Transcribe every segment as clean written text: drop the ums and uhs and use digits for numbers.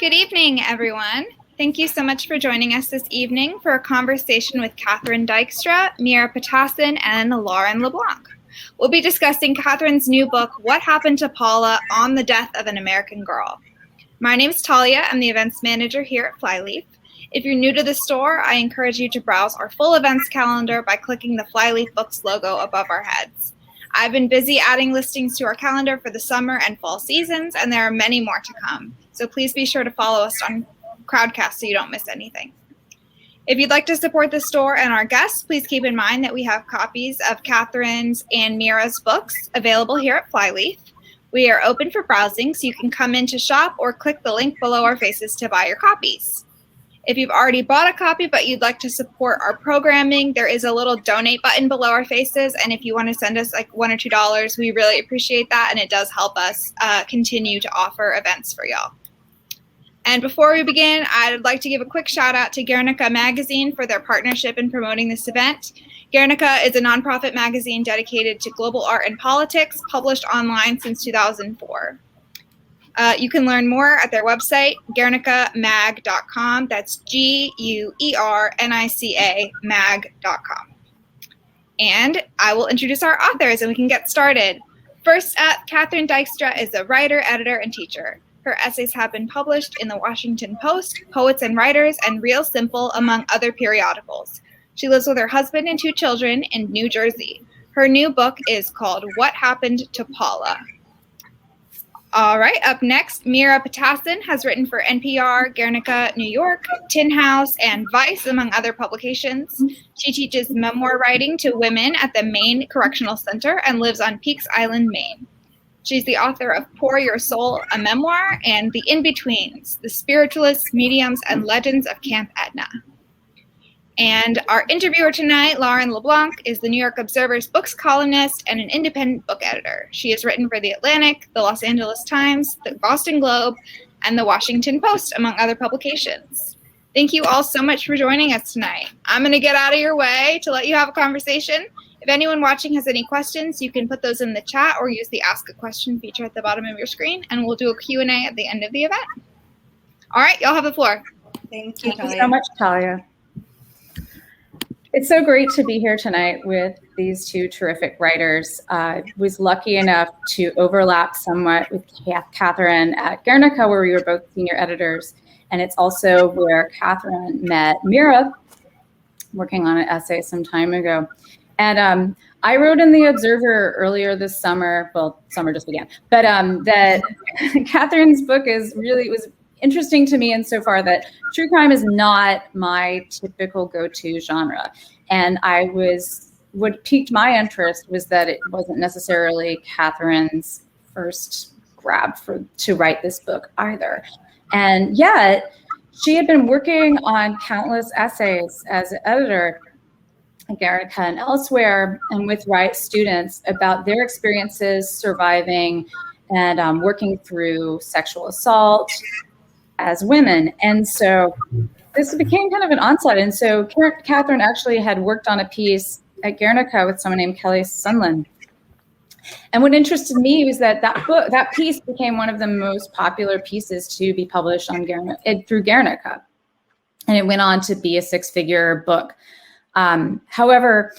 Good evening, everyone. Thank you so much for joining us this evening for a conversation with Katherin Dykstra, Mira, Ptacin, and Lauren LeBlanc. We'll be discussing Katherine's new book, What Happened to Paula on the Death of an American Girl. My name is Talia. I'm the events manager here at Flyleaf. If you're new to the store, I encourage you to browse our full events calendar by clicking the Flyleaf Books logo above our heads. I've been busy adding listings to our calendar for the summer and fall seasons, and there are many more to come. So please be sure to follow us on Crowdcast so you don't miss anything. If you'd like to support the store and our guests, please keep in mind that we have copies of Katherine's and Mira's books available here at Flyleaf. We are open for browsing, so you can come in to shop or click the link below our faces to buy your copies. If you've already bought a copy but you'd like to support our programming, there is a little donate button below our faces, and if you want to send us like $1 or $2, we really appreciate that, and it does help us continue to offer events for y'all. And before we begin, I'd like to give a quick shout out to Guernica magazine for their partnership in promoting this event. Guernica is a nonprofit magazine dedicated to global art and politics, published online since 2004. You can learn more at their website, guernicamag.com. That's GUERNICA mag.com. And I will introduce our authors and we can get started. First up, Katherin Dykstra is a writer, editor, and teacher. Her essays have been published in the Washington Post, Poets and Writers, and Real Simple, among other periodicals. She lives with her husband and 2 children in New Jersey. Her new book is called What Happened to Paula? All right, up next, Mira Ptacin has written for NPR, Guernica, New York, Tin House, and Vice, among other publications. She teaches memoir writing to women at the Maine Correctional Center and lives on Peaks Island, Maine. She's the author of Pour Your Soul, a memoir, and The InBetweens, The Spiritualists, Mediums, and Legends of Camp Etna. And our interviewer tonight, Lauren LeBlanc, is the New York Observer's books columnist and an independent book editor. She has written for The Atlantic, The Los Angeles Times, The Boston Globe, and The Washington Post, among other publications. Thank you all so much for joining us tonight. I'm going to get out of your way to let you have a conversation. If anyone watching has any questions, you can put those in the chat or use the Ask a Question feature at the bottom of your screen, and we'll do a Q&A at the end of the event. All right, y'all have the floor. Thank you so much, Talia. It's so great to be here tonight with these 2 terrific writers. I was lucky enough to overlap somewhat with Katherin at Guernica, where we were both senior editors. And it's also where Katherin met Mira, working on an essay some time ago. And I wrote in the Observer earlier this summer, well, summer just began, but that Katherine's book was interesting to me insofar that true crime is not my typical go-to genre. And what piqued my interest was that it wasn't necessarily Katherine's first grab to write this book either. And yet she had been working on countless essays as an editor at Guernica and elsewhere, and with students about their experiences surviving and working through sexual assault as women. And so this became kind of an onslaught. And so Katherin actually had worked on a piece at Guernica with someone named Kelly Sunland. And what interested me was that piece became one of the most popular pieces to be published on through Guernica. And it went on to be a 6-figure book. However,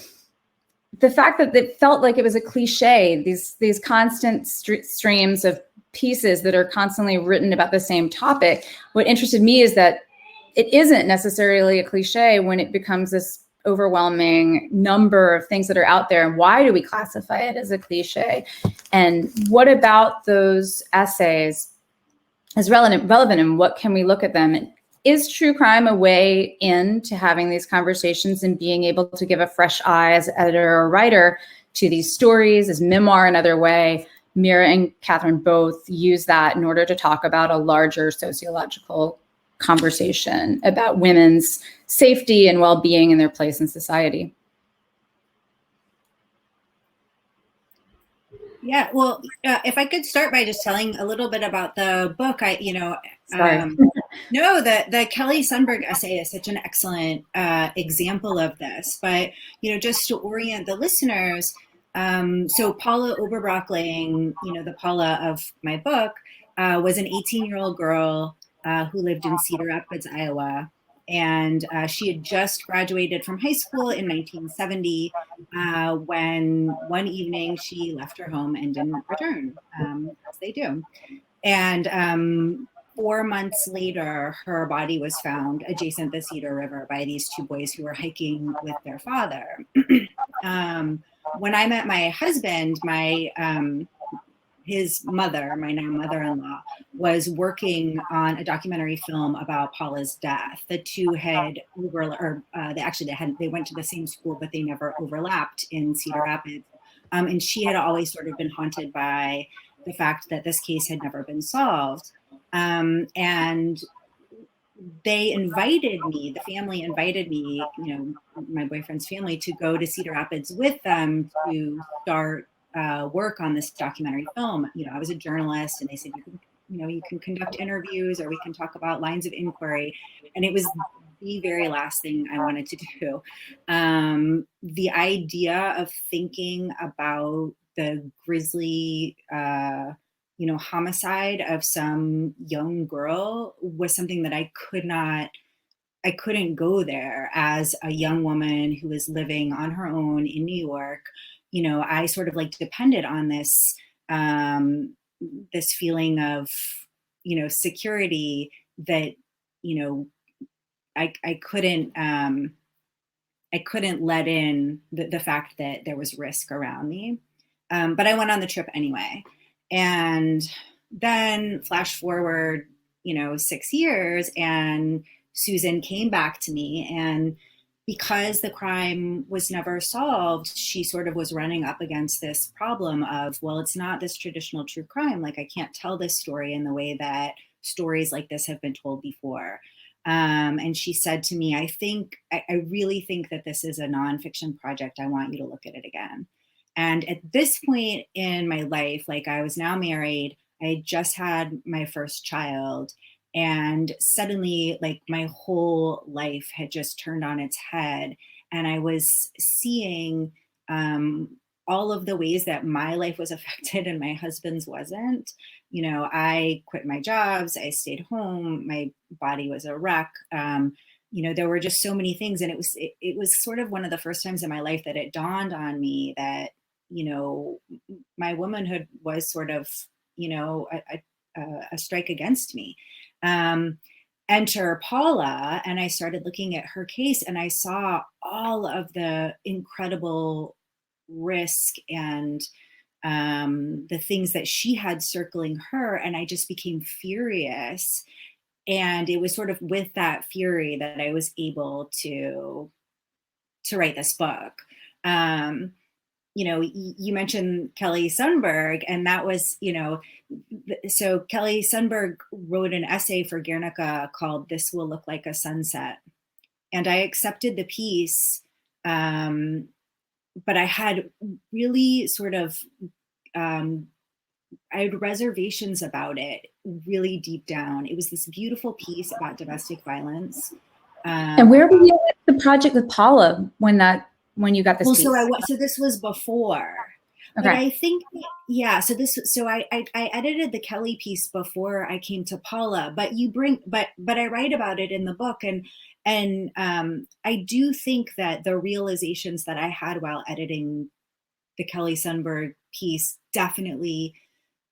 the fact that it felt like it was a cliche, these constant streams of pieces that are constantly written about the same topic, what interested me is that it isn't necessarily a cliche when it becomes this overwhelming number of things that are out there. And why do we classify it as a cliche? And what about those essays is relevant and what can we look at them? And is true crime a way into having these conversations and being able to give a fresh eye as editor or writer to these stories, as memoir another way? Mira and Katherin both use that in order to talk about a larger sociological conversation about women's safety and well-being and their place in society. Yeah, well, if I could start by just telling a little bit about the book, the Kelly Sundberg essay is such an excellent example of this. But, just to orient the listeners, so Paula Oberbrockling, the Paula of my book, was an 18-year-old girl who lived in Cedar Rapids, Iowa. And she had just graduated from high school in 1970 when one evening she left her home and didn't return, as they do. And 4 months later, her body was found adjacent the Cedar River by these two boys who were hiking with their father. When I met my husband, his mother, my now mother-in-law, was working on a documentary film about Paula's death. The two had they went to the same school, but they never overlapped in Cedar Rapids. And she had always sort of been haunted by the fact that this case had never been solved. And they invited me, the family invited me, my boyfriend's family, to go to Cedar Rapids with them to start work on this documentary film. I was a journalist, and they said, you can conduct interviews, or we can talk about lines of inquiry. And it was the very last thing I wanted to do. The idea of thinking about the grisly, homicide of some young girl was something that I couldn't go there as a young woman who was living on her own in New York. I sort of depended on this, this feeling of, security that, I couldn't let in the fact that there was risk around me. But I went on the trip anyway. And then flash forward, 6 years, and Susan came back to me, and because the crime was never solved, she sort of was running up against this problem of, well, it's not this traditional true crime. I can't tell this story in the way that stories like this have been told before. And she said to me, I really think that this is a nonfiction project. I want you to look at it again. And at this point in my life, I was now married, I had just had my first child, and suddenly my whole life had just turned on its head. And I was seeing all of the ways that my life was affected and my husband's wasn't. I quit my jobs, I stayed home, my body was a wreck. There were just so many things. And it was sort of one of the first times in my life that it dawned on me that, my womanhood was sort of, a strike against me. Enter Paula, and I started looking at her case, and I saw all of the incredible risk and the things that she had circling her, and I just became furious. And it was sort of with that fury that I was able to write this book. You mentioned Kelly Sundberg, and that was, so Kelly Sundberg wrote an essay for Guernica called "This Will Look Like a Sunset." And I accepted the piece, but I had really sort of, I had reservations about it really deep down. It was this beautiful piece about domestic violence. And where were you at the project with Paula when you got this piece? So this was before. Okay. But I think, so I edited the Kelly piece before I came to Paula, but I write about it in the book. And I do think that the realizations that I had while editing the Kelly Sundberg piece definitely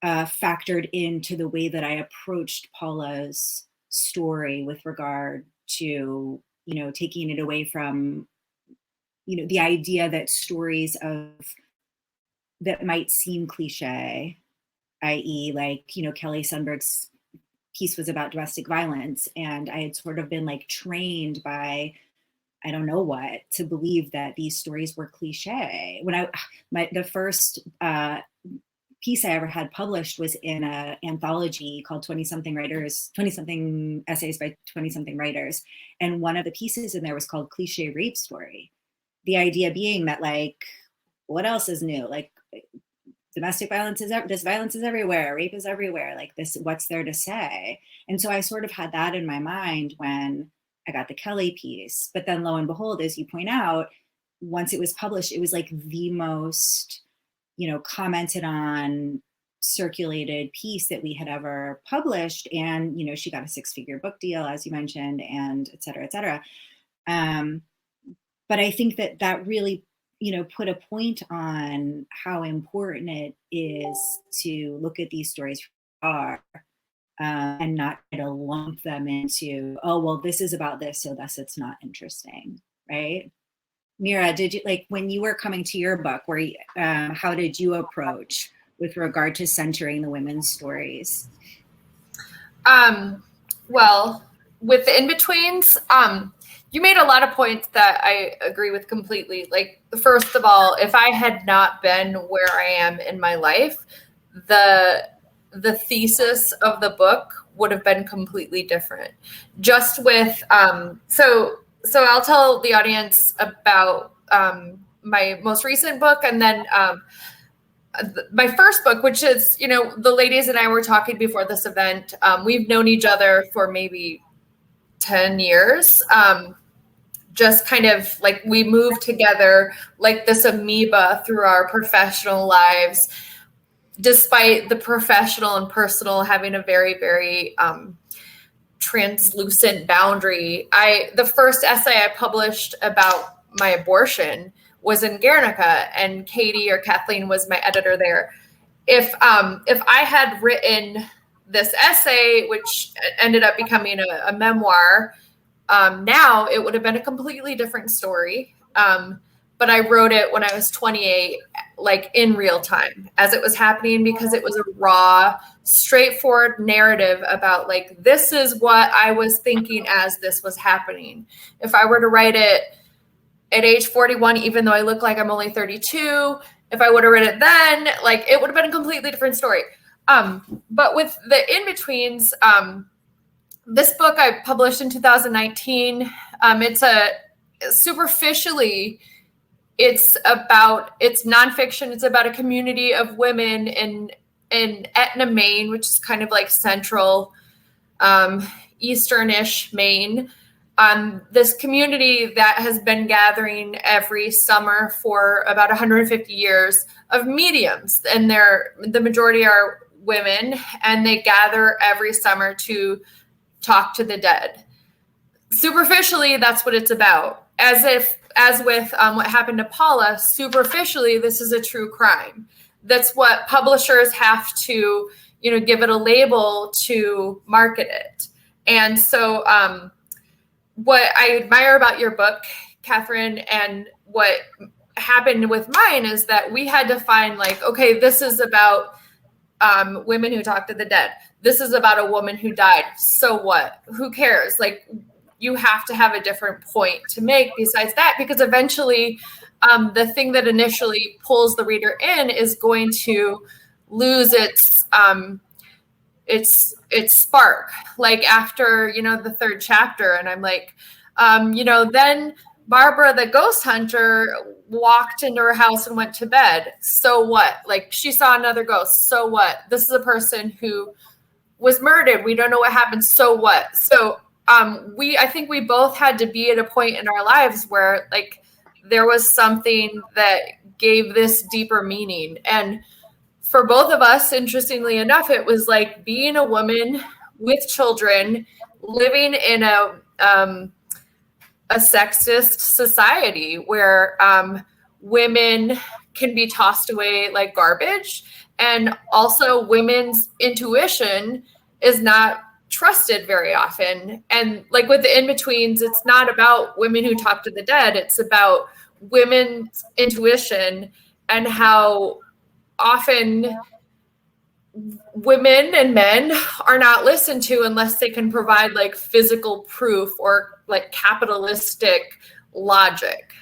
factored into the way that I approached Paula's story with regard to, taking it away from, the idea that stories that might seem cliche, i.e. Kelly Sundberg's piece was about domestic violence, and I had sort of been trained by, I don't know what, to believe that these stories were cliche. When the first piece I ever had published was in an anthology called 20-something essays by 20-something writers. And one of the pieces in there was called Cliche Rape Story. The idea being that what else is new? Domestic violence this violence is everywhere. Rape is everywhere. What's there to say? And so I sort of had that in my mind when I got the Kelly piece. But then lo and behold, as you point out, once it was published, it was the most, commented on circulated piece that we had ever published. And, you know, she got a 6-figure book deal, as you mentioned, and et cetera, et cetera. But I think that really, you know, put a point on how important it is to look at these stories and not try to lump them into, oh, well, this is about this, so thus it's not interesting, right? Mira, did you, like, when you were coming to your book, how did you approach with regard to centering the women's stories? Well, with the InBetweens, you made a lot of points that I agree with completely. Like, first of all, if I had not been where I am in my life, the thesis of the book would have been completely different. Just with, so I'll tell the audience about my most recent book, and then my first book, which is, you know, the ladies and I were talking before this event. We've known each other for maybe 10 years. Just kind of like we moved together like this amoeba through our professional lives, despite the professional and personal having a very, very translucent boundary. The first essay I published about my abortion was in Guernica, and Katie, or Kathleen, was my editor there. If I had written this essay, which ended up becoming a memoir, now it would have been a completely different story. But I wrote it when I was 28, like in real time as it was happening, because it was a raw, straightforward narrative about like, this is what I was thinking as this was happening. If I were to write it at age 41, even though I look like I'm only 32, if I would have read it then, like it would have been a completely different story. But with the InBetweens, this book I published in 2019. Superficially, it's nonfiction. It's about a community of women in Etna, Maine, which is kind of like central, easternish Maine. This community that has been gathering every summer for about 150 years of mediums, and the majority are women, and they gather every summer to talk to the dead. Superficially, that's what it's about. As with what happened to Paula, superficially, this is a true crime. That's what publishers have to, you know, give it a label to market it. And so what I admire about your book, Katherine, and what happened with mine is that we had to find like, okay, this is about women who talk to the dead. This is about a woman who died. So what? Who cares? Like, you have to have a different point to make besides that, because eventually the thing that initially pulls the reader in is going to lose its spark. Like after, you know, the third chapter, and I'm like, you know, then Barbara, the ghost hunter, walked into her house and went to bed. So what? Like, she saw another ghost. So what? This is a person who was murdered. We don't know what happened. So what? So I think we both had to be at a point in our lives where like there was something that gave this deeper meaning. And for both of us, interestingly enough, it was like being a woman with children living in a sexist society where women can be tossed away like garbage, and also women's intuition is not trusted very often. And like with the InBetweens, it's not about women who talk to the dead. It's about women's intuition and how often women and men are not listened to unless they can provide like physical proof or like capitalistic logic.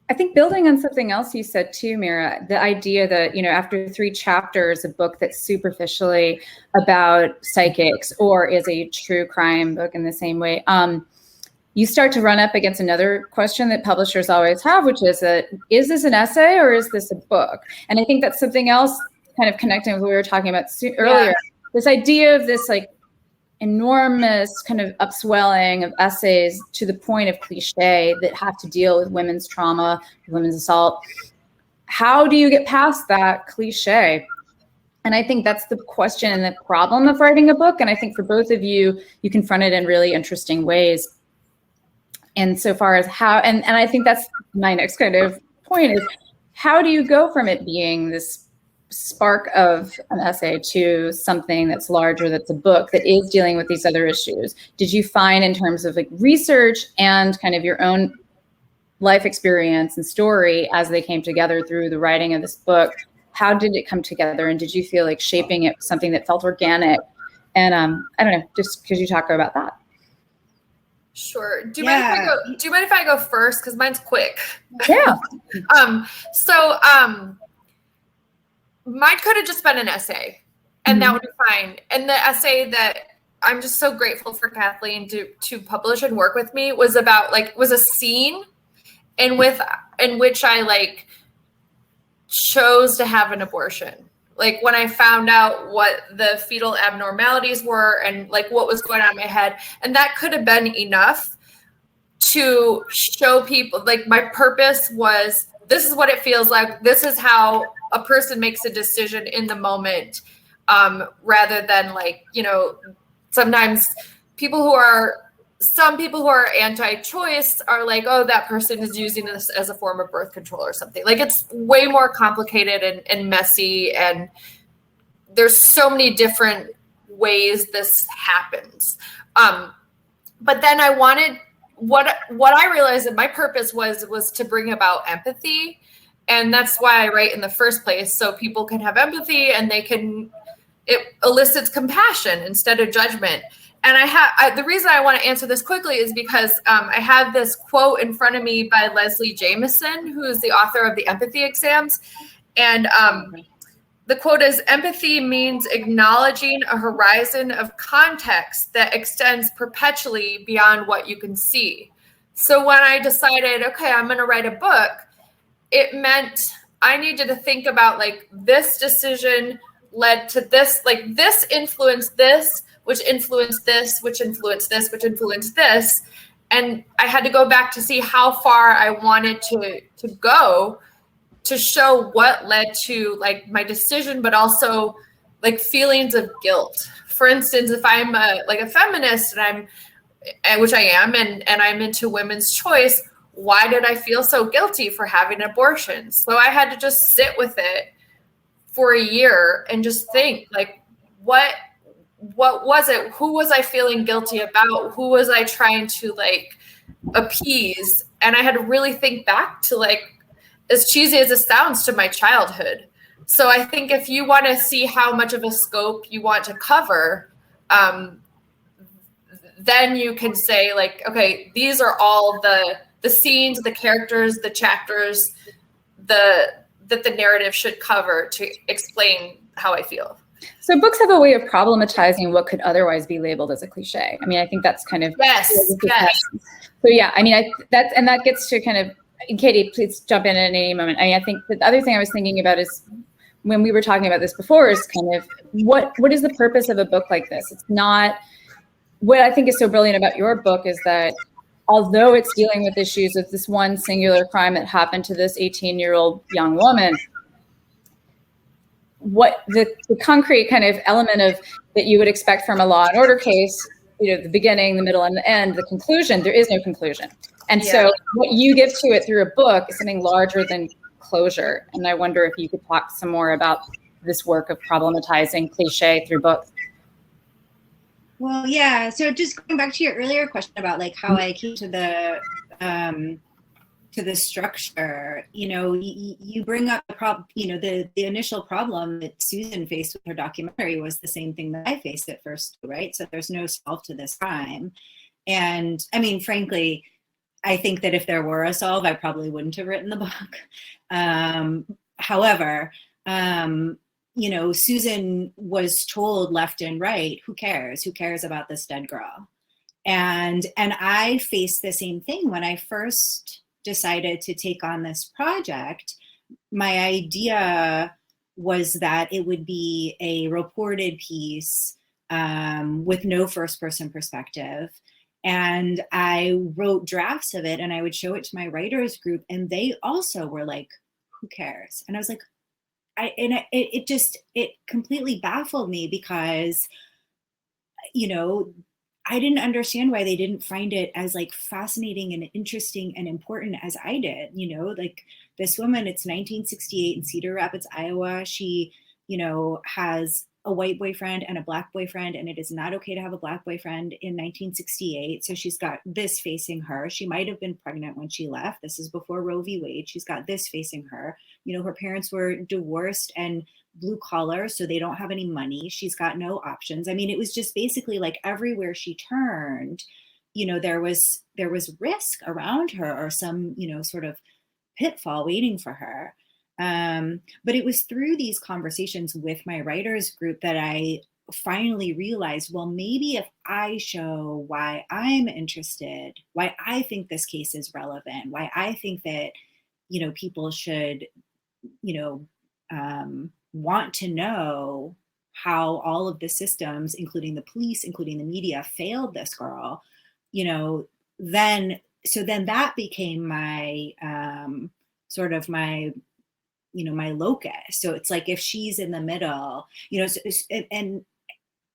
I think building on something else you said too, Mira, the idea that, you know, after 3 chapters, a book that's superficially about psychics or is a true crime book in the same way, you start to run up against another question that publishers always have, which is is this an essay or is this a book? And I think that's something else kind of connecting with what we were talking about earlier. Yeah. This idea of this like enormous kind of upswelling of essays to the point of cliche that have to deal with women's trauma, women's assault. How do you get past that cliche? And I think that's the question and the problem of writing a book. And I think for both of you, you confront it in really interesting ways. And so far as how, and I think that's my next kind of point is, how do you go from it being this spark of an essay to something that's larger, that's a book that is dealing with these other issues? Did you find in terms of like research and kind of your own life experience and story as they came together through the writing of this book, how did it come together? And did you feel like shaping it was something that felt organic? And I don't know, just could you talk about that? Sure. Do you mind if I go first? Because mine's quick. Yeah. Mine could have just been an essay, and that would be fine. And the essay that I'm just so grateful for Kathleen to publish and work with me was a scene in which I like chose to have an abortion. Like when I found out what the fetal abnormalities were and like what was going on in my head, and that could have been enough to show people, like my purpose was, this is what it feels like. This is how a person makes a decision in the moment, rather than like, you know, sometimes some people who are anti-choice are like, oh, that person is using this as a form of birth control or something. Like it's way more complicated and messy. And there's so many different ways this happens. But then I wanted, what I realized that my purpose was to bring about empathy. And that's why I write in the first place. So people can have empathy and it elicits compassion instead of judgment. And the reason I want to answer this quickly is because I have this quote in front of me by Leslie Jamison, who is the author of the Empathy Exams. And the quote is, empathy means acknowledging a horizon of context that extends perpetually beyond what you can see. So when I decided, okay, I'm going to write a book, it meant I needed to think about like this decision led to this, like this influenced this, which influenced this, which influenced this, which influenced this. And I had to go back to see how far I wanted to go to show what led to like my decision, but also like feelings of guilt. For instance, if I'm a feminist which I am, and I'm into women's choice, why did I feel so guilty for having an abortion? So I had to just sit with it for a year and just think like, what was it? Who was I feeling guilty about? Who was I trying to like appease? And I had to really think back to like, as cheesy as it sounds, to my childhood. So I think if you want to see how much of a scope you want to cover, then you can say like, okay, these are all the scenes, the characters, the chapters, that the narrative should cover to explain how I feel. So books have a way of problematizing what could otherwise be labeled as a cliche. I mean, I think that's kind of yes. So yeah, I mean, that gets to kind of, Katie, please jump in at any moment. I think the other thing I was thinking about is when we were talking about this before is kind of what is the purpose of a book like this? It's not, what I think is so brilliant about your book is that although it's dealing with issues of this one singular crime that happened to this 18-year-old young woman, what the concrete kind of element of that you would expect from a Law and Order case, you know, the beginning, the middle, and the end, the conclusion, there is no conclusion. And so what you give to it through a book is something larger than closure. And I wonder if you could talk some more about this work of problematizing cliche through books. Well, yeah. So just going back to your earlier question about like how I came to the structure, you know, you bring up the problem, you know, the initial problem that Susan faced with her documentary was the same thing that I faced at first, right? So there's no solve to this crime. And I mean, frankly, I think that if there were a solve, I probably wouldn't have written the book. However, you know, Susan was told left and right, who cares? Who cares about this dead girl? And I faced the same thing when I first decided to take on this project. My idea was that it would be a reported piece with no first person perspective. And I wrote drafts of it and I would show it to my writers group and they also were like, who cares? And I was like, it completely baffled me because, you know, I didn't understand why they didn't find it as like fascinating and interesting and important as I did. You know, like this woman, it's 1968 in Cedar Rapids, Iowa. She, you know, has a white boyfriend and a black boyfriend, and it is not okay to have a black boyfriend in 1968. So she's got this facing her. She might have been pregnant when she left. This is before Roe v. Wade. She's got this facing her. You know, her parents were divorced and blue collar, so they don't have any money. She's got no options. I mean, it was just basically like everywhere she turned, you know, there was risk around her or some, you know, sort of pitfall waiting for her. But it was through these conversations with my writers group that I finally realized, well, maybe if I show why I'm interested, why I think this case is relevant, why I think that, you know, people should, you know, want to know how all of the systems, including the police, including the media, failed this girl, you know, then that became my sort of my, you know, my locus. So it's like if she's in the middle, you know,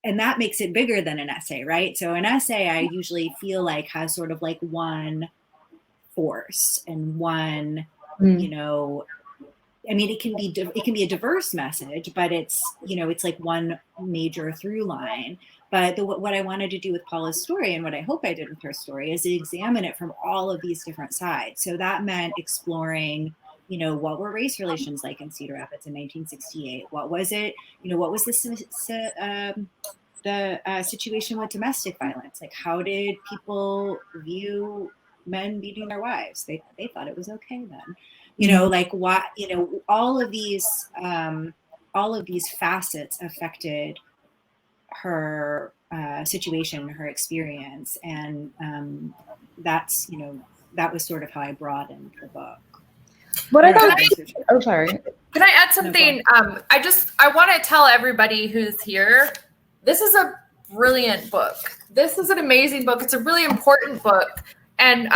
and that makes it bigger than an essay, right? So an essay I usually feel like has sort of like one force and one, you know, I mean, it can be a diverse message, but it's, you know, it's like one major through line. But what I wanted to do with Paula's story, and what I hope I did with her story, is to examine it from all of these different sides. So that meant exploring, you know, what were race relations like in Cedar Rapids in 1968? What was it? You know, what was the situation with domestic violence? Like, how did people view men beating their wives? They thought it was okay then. You know, like what, you know, all of these facets affected her situation, her experience. And that's, you know, that was sort of how I broadened the book. Sorry. Can I add something? No, I want to tell everybody who's here, this is a brilliant book. This is an amazing book. It's a really important book. And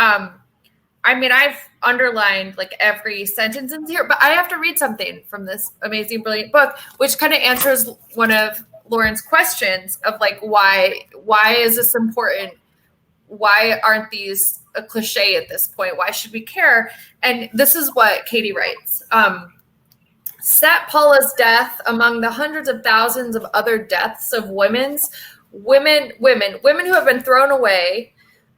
I mean, I've underlined like every sentence in here, but I have to read something from this amazing, brilliant book, which kind of answers one of Lauren's questions of like, why is this important? Why aren't these a cliche at this point? Why should we care? And this is what Katie writes. Set Paula's death among the hundreds of thousands of other deaths of women who have been thrown away,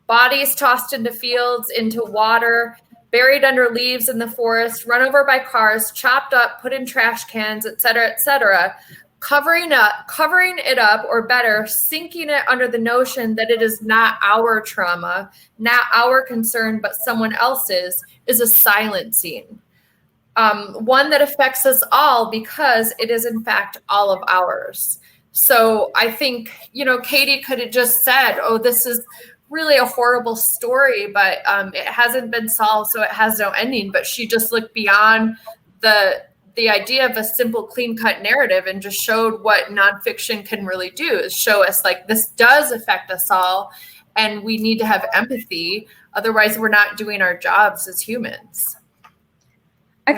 bodies tossed into fields, into water, buried under leaves in the forest, run over by cars, chopped up, put in trash cans, et cetera, covering it up, or better, sinking it under the notion that it is not our trauma, not our concern, but someone else's, is a silencing. One that affects us all because it is in fact all of ours. So I think, you know, Katie could have just said, oh, this is really a horrible story, but it hasn't been solved, so it has no ending. But she just looked beyond the idea of a simple, clean-cut narrative and just showed what nonfiction can really do, is show us like this does affect us all, and we need to have empathy. Otherwise, we're not doing our jobs as humans. Sorry.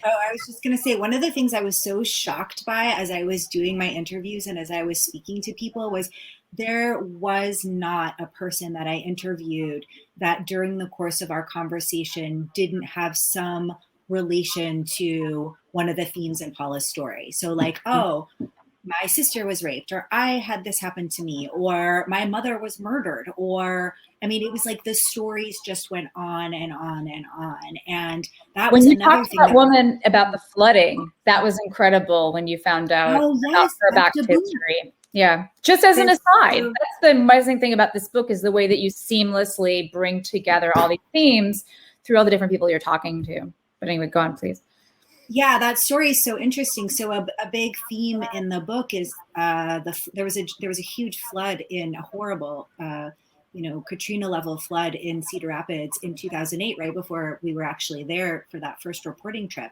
I was just going to say, one of the things I was so shocked by as I was doing my interviews and as I was speaking to people was there was not a person that I interviewed that during the course of our conversation didn't have some relation to one of the themes in Paula's story. So like, oh, my sister was raped, or I had this happen to me, or my mother was murdered, or, I mean, it was like the stories just went on and on and on. And that was another thing. When you talked to that woman about the flooding, that was incredible when you found out about her back history. Yeah. Just as an aside, that's the amazing thing about this book, is the way that you seamlessly bring together all these themes through all the different people you're talking to. But anyway, go on, please. Yeah, that story is so interesting. So a big theme in the book is there was a huge flood, in a horrible, Katrina level flood in Cedar Rapids in 2008, right before we were actually there for that first reporting trip.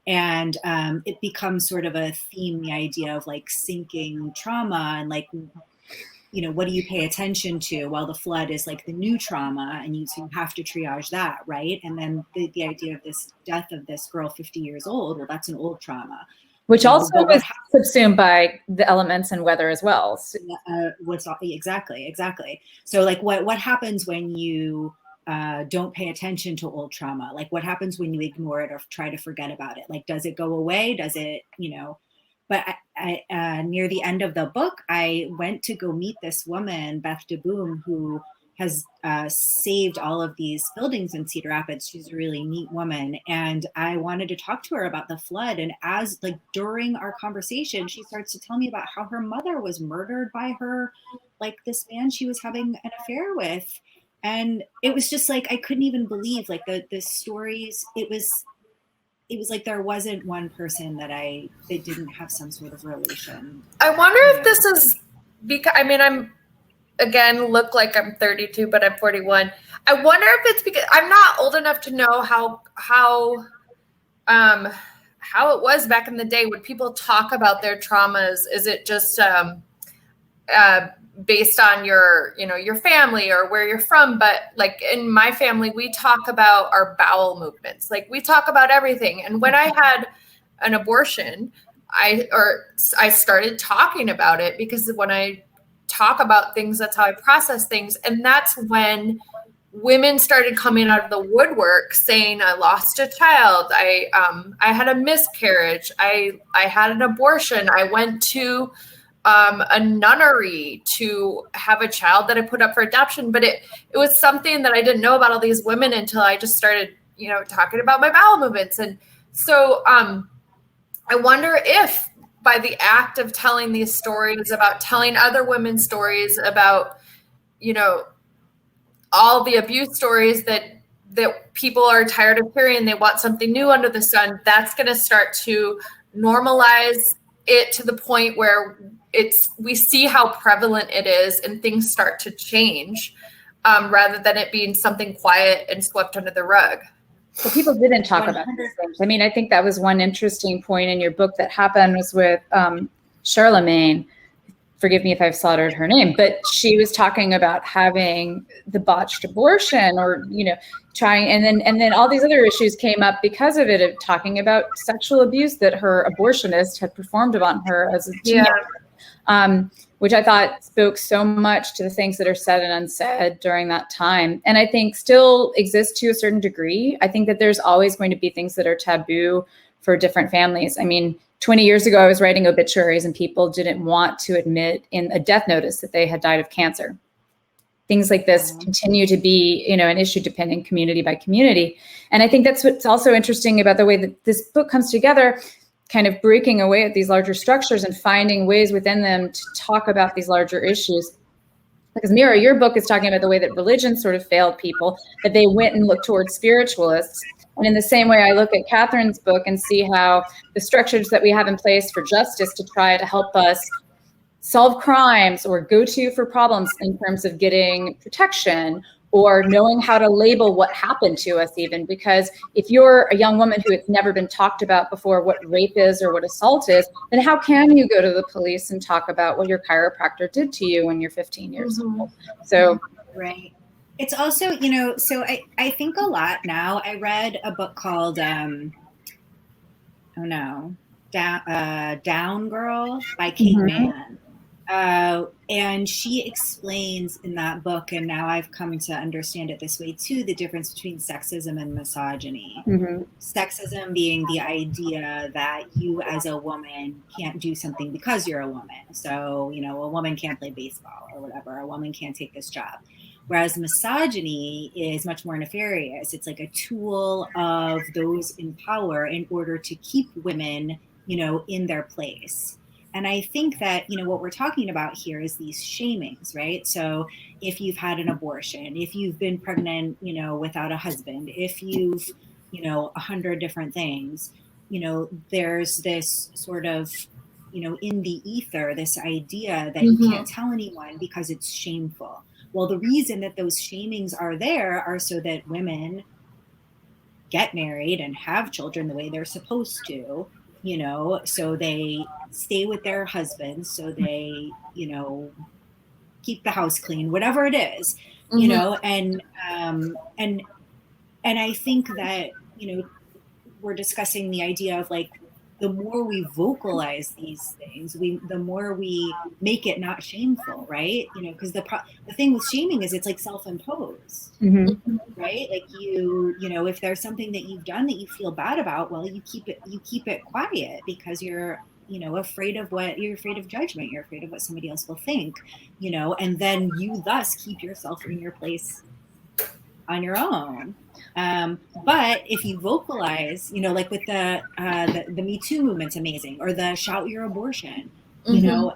And it becomes sort of a theme, the idea of like sinking trauma and like what do you pay attention to? Well, the flood is like the new trauma, and you have to triage that, right? And then the idea of this death of this girl 50 years old, well, that's an old trauma. Which also was subsumed by the elements and weather as well. Exactly. So like what happens when you don't pay attention to old trauma? Like what happens when you ignore it or try to forget about it? Like, does it go away? Does it, But I near the end of the book, I went to go meet this woman, Beth DeBoom, who has saved all of these buildings in Cedar Rapids. She's a really neat woman. And I wanted to talk to her about the flood. And as like during our conversation, she starts to tell me about how her mother was murdered by this man she was having an affair with. And it was just like, I couldn't even believe like the stories. It was like there wasn't one person that didn't have some sort of relation. I wonder if this is because, I'm look like I'm 32, but I'm 41. I wonder if it's because I'm not old enough to know how it was back in the day when people talk about their traumas. Is it just based on your family or where you're from? But like in my family, we talk about our bowel movements. Like we talk about everything. And when I had an abortion, I started talking about it, because when I talk about things, that's how I process things. And that's when women started coming out of the woodwork saying, I lost a child. I had a miscarriage. I had an abortion. I went to a nunnery to have a child that I put up for adoption. But it was something that I didn't know about all these women until I just started, talking about my bowel movements. And so I wonder if by the act of telling these stories, about telling other women's stories about, all the abuse stories that people are tired of hearing, they want something new under the sun, that's going to start to normalize it to the point where we see how prevalent it is and things start to change, rather than it being something quiet and swept under the rug. So people didn't talk about these things. I think that was one interesting point in your book that happened was with Charlemagne. Forgive me if I've slaughtered her name, but she was talking about having the botched abortion, or trying, and then all these other issues came up because of it, of talking about sexual abuse that her abortionist had performed upon her as a teenager. Which I thought spoke so much to the things that are said and unsaid during that time. And I think still exist to a certain degree. I think that there's always going to be things that are taboo for different families. 20 years ago, I was writing obituaries and people didn't want to admit in a death notice that they had died of cancer. Things like this continue to be, an issue depending community by community. And I think that's what's also interesting about the way that this book comes together, kind of breaking away at these larger structures and finding ways within them to talk about these larger issues. Because Mira, your book is talking about the way that religion sort of failed people, that they went and looked towards spiritualists. And in the same way, I look at Katherine's book and see how the structures that we have in place for justice to try to help us solve crimes or go to for problems in terms of getting protection, or knowing how to label what happened to us even. Because if you're a young woman who has never been talked about before what rape is or what assault is, then how can you go to the police and talk about what your chiropractor did to you when you're 15 years old? So, right. It's also, so I think a lot now. I read a book called, Down Girl by Kate Mann. And she explains in that book, and now I've come to understand it this way too, the difference between sexism and misogyny. Sexism being the idea that you as a woman can't do something because you're a woman. So, a woman can't play baseball or whatever, a woman can't take this job. Whereas misogyny is much more nefarious. It's like a tool of those in power in order to keep women, in their place. And I think that, what we're talking about here is these shamings, right? So if you've had an abortion, if you've been pregnant, without a husband, if you've, 100 different things, there's this sort of, in the ether, this idea that you can't tell anyone because it's shameful. Well, the reason that those shamings are there are so that women get married and have children the way they're supposed to, so they stay with their husbands, so they, keep the house clean, whatever it is, you know, and I think that, you know, we're discussing the idea of like, the more we vocalize these things, the more we make it not shameful, right? You know, because the thing with shaming is it's like self-imposed, right? Like you know, if there's something that you've done that you feel bad about, well, you keep it quiet because you're, you know, afraid of judgment. You're afraid of what somebody else will think, you know, and then you thus keep yourself in your place on your own. But if you vocalize, you know, like with the Me Too movement's amazing, or the shout your abortion, you know,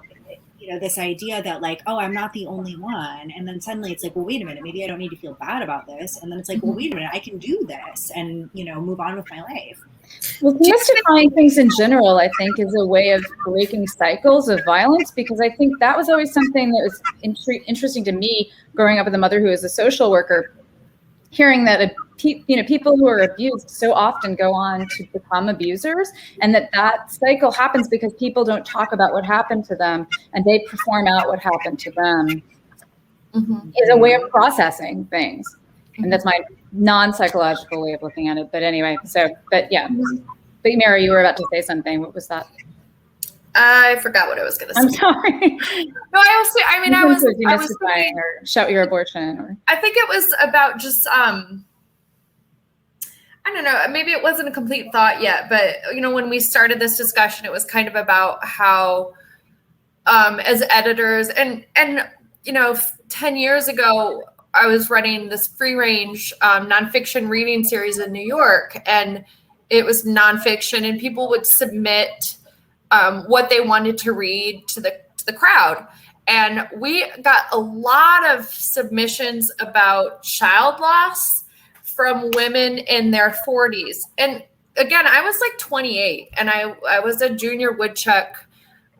this idea that like, oh, I'm not the only one. And then suddenly it's like, well, wait a minute, maybe I don't need to feel bad about this. And then it's like, well, wait a minute, I can do this and, you know, move on with my life. Well, demystifying things in general, I think, is a way of breaking cycles of violence, because I think that was always something that was interesting to me growing up with a mother who is a social worker, hearing that people who are abused so often go on to become abusers, and that cycle happens because people don't talk about what happened to them and they perform out what happened to them. Is a way of processing things. And that's my non-psychological way of looking at it. But anyway, but Mira, you were about to say something. What was that? I forgot what I was going to say. I'm sorry. No, I was demystifying or shout your abortion. Or I think it was about just, I don't know, maybe it wasn't a complete thought yet, but, you know, when we started this discussion, it was kind of about how, as editors and, you know, 10 years ago, I was running this free range nonfiction reading series in New York, and it was nonfiction, and people would submit what they wanted to read to the crowd. And we got a lot of submissions about child loss from women in their 40s. And again, I was like 28, and I was a junior woodchuck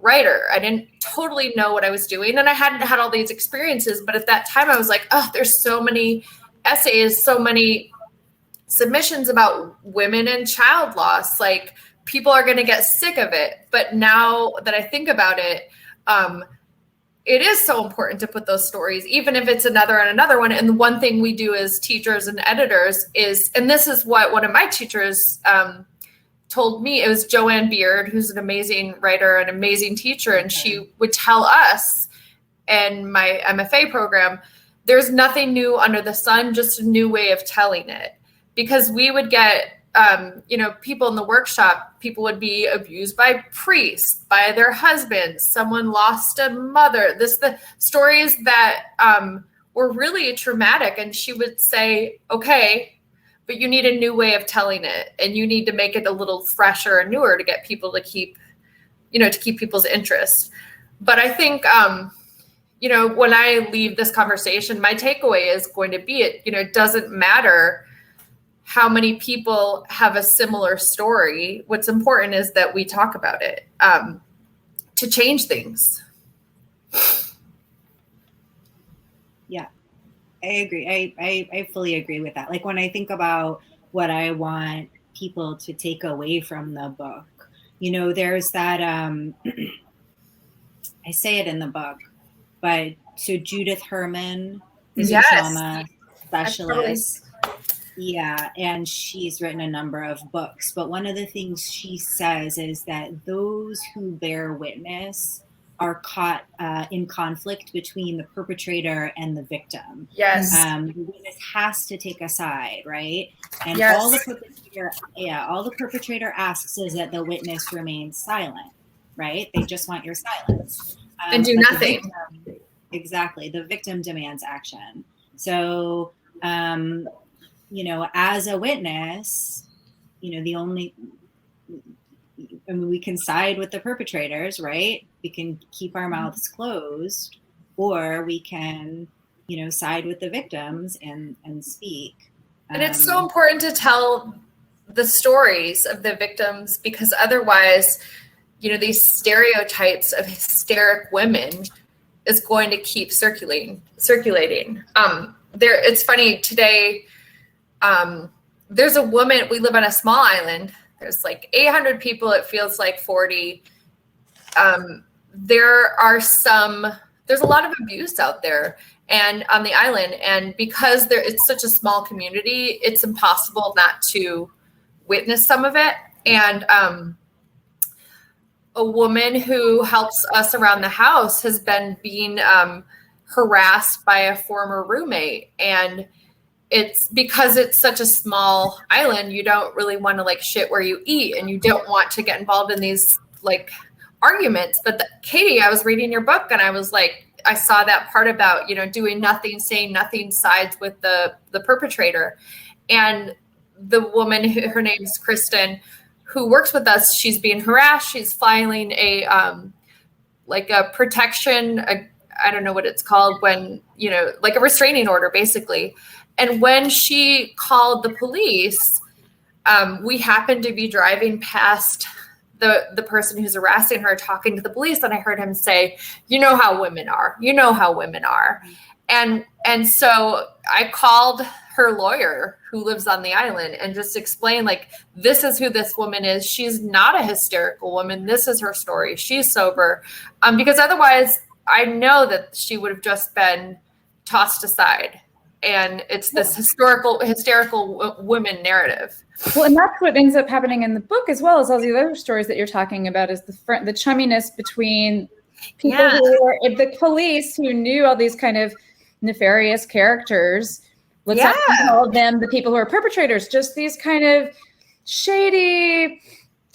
writer. I didn't totally know what I was doing, and I hadn't had all these experiences. But at that time I was like, oh, there's so many essays, so many submissions about women and child loss. Like, people are going to get sick of it. But now that I think about it, it is so important to put those stories, even if it's another one. And the one thing we do as teachers and editors is, and this is what one of my teachers told me, it was Joanne Beard, who's an amazing writer, an amazing teacher. And she would tell us in my MFA program, there's nothing new under the sun, just a new way of telling it. Because we would get, people in the workshop, people would be abused by priests, by their husbands, someone lost a mother, the stories that were really traumatic. And she would say, okay, but you need a new way of telling it, and you need to make it a little fresher and newer to get people to keep people's interest. But I think, when I leave this conversation, my takeaway is going to be it doesn't matter how many people have a similar story. What's important is that we talk about it to change things. Yeah, I agree. I fully agree with that. Like, when I think about what I want people to take away from the book, there's that, I say it in the book, but so Judith Herman is a trauma specialist. Yeah, and she's written a number of books, but one of the things she says is that those who bear witness are caught in conflict between the perpetrator and the victim. Yes. The witness has to take a side, right? And yes. all the perpetrator asks is that the witness remains silent, right? They just want your silence. And do nothing. Exactly. The victim demands action. So, as a witness, we can side with the perpetrators, right? We can keep our mouths closed, or we can, side with the victims and speak. And it's so important to tell the stories of the victims, because otherwise, these stereotypes of hysteric women is going to keep circulating. It's funny today. There's a woman, we live on a small island. There's like 800 people. It feels like 40. There are some there's a lot of abuse out there and on the island. And because it's such a small community, it's impossible not to witness some of it. And a woman who helps us around the house has been being harassed by a former roommate. And it's because it's such a small island, you don't really want to like shit where you eat, and you don't want to get involved in these like arguments. But Katie, I was reading your book and I was like, I saw that part about, doing nothing, saying nothing, sides with the perpetrator. And the woman, her name's Kristen, who works with us, she's being harassed. She's filing a protection, I don't know what it's called, when, like a restraining order, basically. And when she called the police, we happened to be driving past the person who's harassing her, talking to the police, and I heard him say, "You know how women are. You know how women are." And so I called her lawyer who lives on the island and just explained, like, this is who this woman is. She's not a hysterical woman. This is her story. She's sober. Because otherwise I know that she would have just been tossed aside. And it's this hysterical women narrative. Well, and that's what ends up happening in the book, as well as all the other stories that you're talking about, is the chumminess between people who are the police, who knew all these kind of nefarious characters. Let's not call them the people who are perpetrators, just these kind of shady,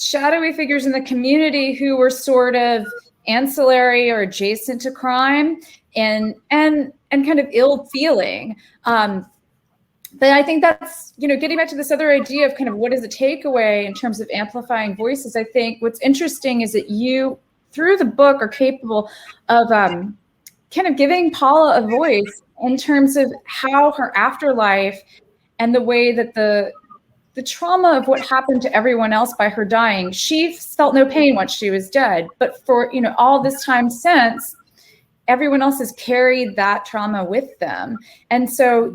shadowy figures in the community who were sort of ancillary or adjacent to crime and kind of ill feeling. But I think that's, getting back to this other idea of kind of what is the takeaway in terms of amplifying voices. I think what's interesting is that you, through the book, are capable of kind of giving Paula a voice in terms of how her afterlife and the way that the trauma of what happened to everyone else by her dying, she felt no pain once she was dead. But for, all this time since, everyone else has carried that trauma with them. And so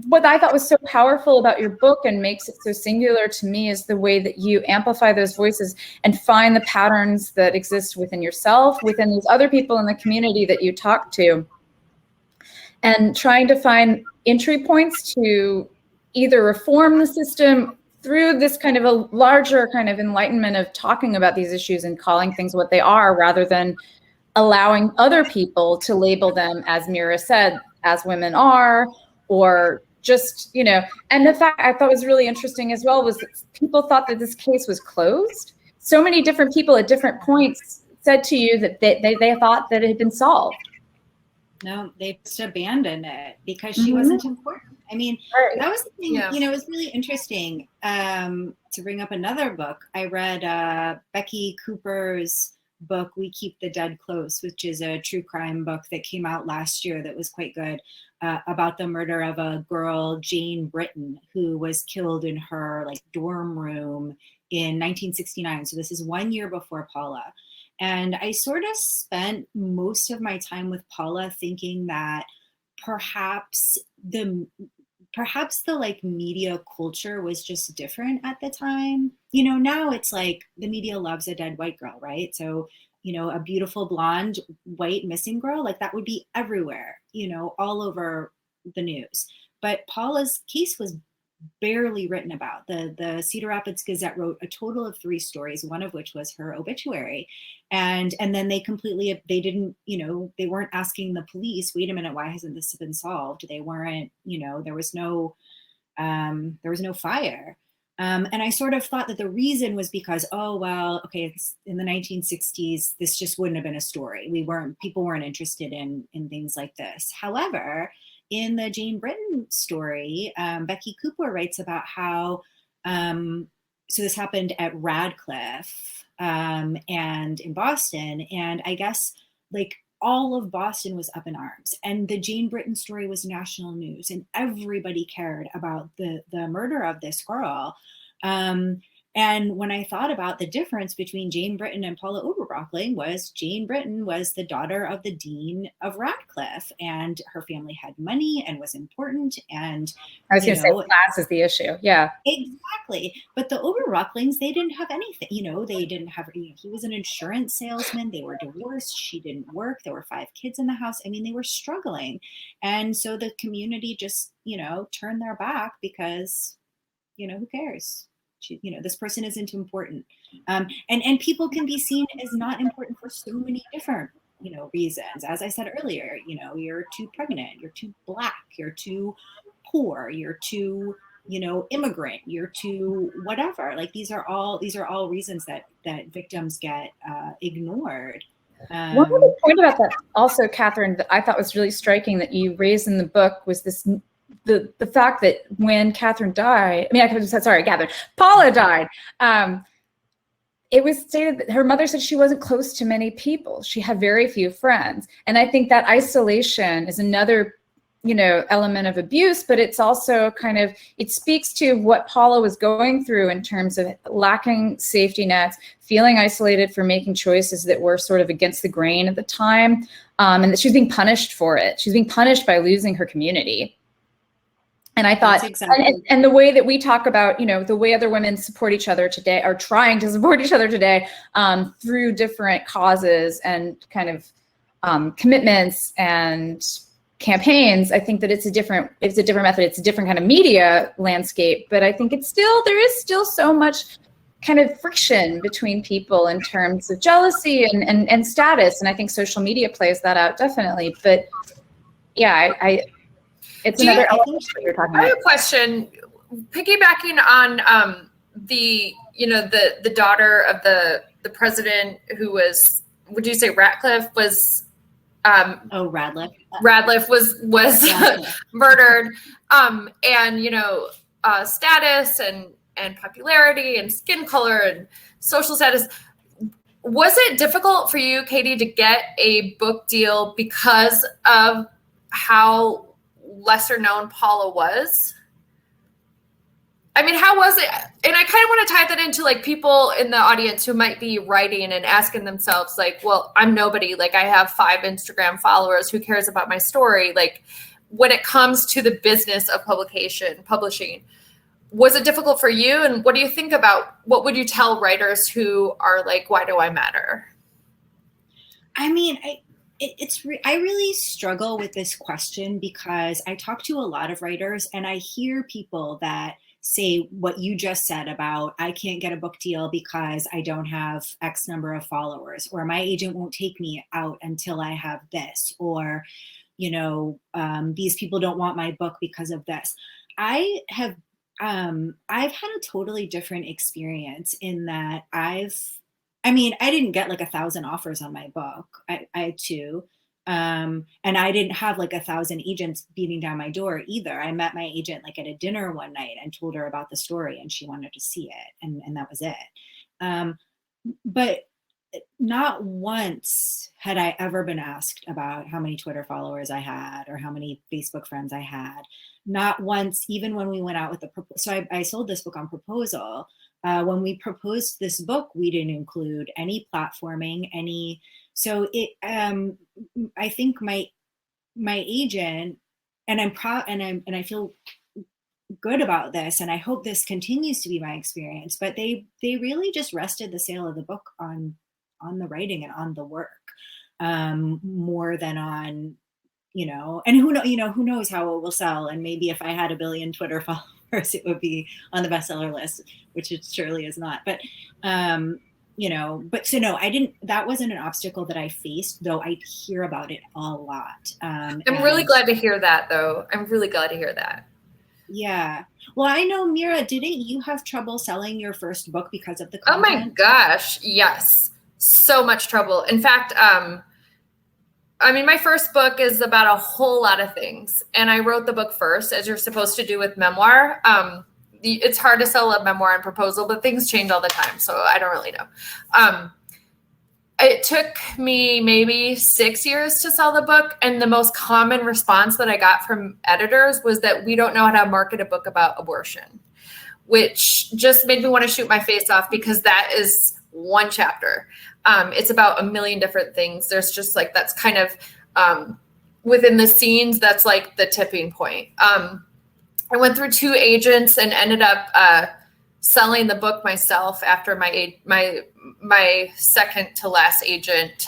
what I thought was so powerful about your book and makes it so singular to me is the way that you amplify those voices and find the patterns that exist within yourself, within these other people in the community that you talk to, and trying to find entry points to either reform the system through this kind of a larger kind of enlightenment of talking about these issues and calling things what they are, rather than allowing other people to label them, as Mira said, as women are, or just, and the fact I thought was really interesting as well was that people thought that this case was closed. So many different people at different points said to you that they thought that it had been solved. No, they just abandoned it because she wasn't important. I mean, that was the thing, it was really interesting to bring up another book. I read Becky Cooper's book, We Keep the Dead Close, which is a true crime book that came out last year that was quite good, about the murder of a girl, Jane Britton, who was killed in her dorm room in 1969. So this is 1 year before Paula. And I sort of spent most of my time with Paula thinking that perhaps the media culture was just different at the time. Now it's like the media loves a dead white girl, right? So, a beautiful blonde white missing girl, that would be everywhere, all over the news. But Paula's case was barely written about. The Cedar Rapids Gazette wrote a total of 3 stories, one of which was her obituary. And then they didn't, they weren't asking the police, wait a minute, why hasn't this been solved? They weren't, there was no fire. And I sort of thought that the reason was because, it's in the 1960s, this just wouldn't have been a story. People weren't interested in things like this. However, in the Jane Britton story, Becky Cooper writes about how, so this happened at Radcliffe and in Boston. And I guess all of Boston was up in arms, and the Jane Britton story was national news, and everybody cared about the murder of this girl. And when I thought about the difference between Jane Britton and Paula Oberbrockling, was Jane Britton was the daughter of the Dean of Radcliffe, and her family had money and was important. And I was going to say class is the issue. Yeah, exactly. But the Oberbroecklings, they didn't have anything. They didn't have. He was an insurance salesman. They were divorced. She didn't work. There were 5 kids in the house. I mean, they were struggling, and so the community just turned their back because who cares? This person isn't important. And people can be seen as not important for so many different, reasons. As I said earlier, you're too pregnant, you're too Black, you're too poor, you're too, immigrant, you're too whatever. Like these are all reasons that victims get ignored. One other point about that also, Katherine, that I thought was really striking that you raised in the book was this the fact that when Katherine died, Paula died, it was stated that her mother said she wasn't close to many people. She had very few friends. And I think that isolation is another, element of abuse, but it's also it speaks to what Paula was going through in terms of lacking safety nets, feeling isolated for making choices that were sort of against the grain at the time, and that she was being punished for it. She was being punished by losing her community. And I thought, and the way that we talk about, the way other women support each other today, are trying to support each other today through different causes and commitments and campaigns. I think that it's a different method. It's a different kind of media landscape, but I think there is still so much kind of friction between people in terms of jealousy and status. And I think social media plays that out definitely. But yeah, it's another element that you're talking about. I have a question, piggybacking on the daughter of the president who was, would you say Radcliffe was? Radcliffe. Radcliffe was murdered, and status and popularity and skin color and social status. Was it difficult for you, Katie, to get a book deal because of how lesser known Paula was? I mean, how was it? And I kind of want to tie that into people in the audience who might be writing and asking themselves well, I'm nobody. I have 5 Instagram followers. Who cares about my story? When it comes to the business of publishing, was it difficult for you? And what do you think about, what would you tell writers who are why do I matter? I mean, I really struggle with this question because I talk to a lot of writers and I hear people that say what you just said about, I can't get a book deal because I don't have X number of followers, or my agent won't take me out until I have this, or, these people don't want my book because of this. I've had a totally different experience in that I didn't get 1,000 offers on my book. I had 2. And I didn't have 1,000 agents beating down my door either. I met my agent at a dinner one night and told her about the story and she wanted to see it. And that was it. But not once had I ever been asked about how many Twitter followers I had or how many Facebook friends I had. Not once, even when we went out with so I sold this book on proposal. When we proposed this book, we didn't include any platforming, so it, I think my agent, and I'm proud, and I feel good about this, and I hope this continues to be my experience, but they really just rested the sale of the book on the writing and on the work, more than on, and who knows how it will sell. And maybe if I had 1 billion Twitter followers, it would be on the bestseller list, which it surely is not. But, so no, I didn't, that wasn't an obstacle that I faced, though I hear about it a lot. I'm really glad to hear that, though. I'm really glad to hear that. Yeah. Well, I know, Mira, didn't you have trouble selling your first book because of the content? Oh my gosh. Yes. So much trouble. In fact, my first book is about a whole lot of things. And I wrote the book first, as you're supposed to do with memoir. It's hard to sell a memoir and proposal, but things change all the time. So I don't really know. It took me maybe 6 years to sell the book. And the most common response that I got from editors was that we don't know how to market a book about abortion. which just made me want to shoot my face off because that is one chapter. It's about a million different things. There's just like, that's kind of within the scenes, that's like the tipping point. I went through 2 agents and ended up selling the book myself after my second to last agent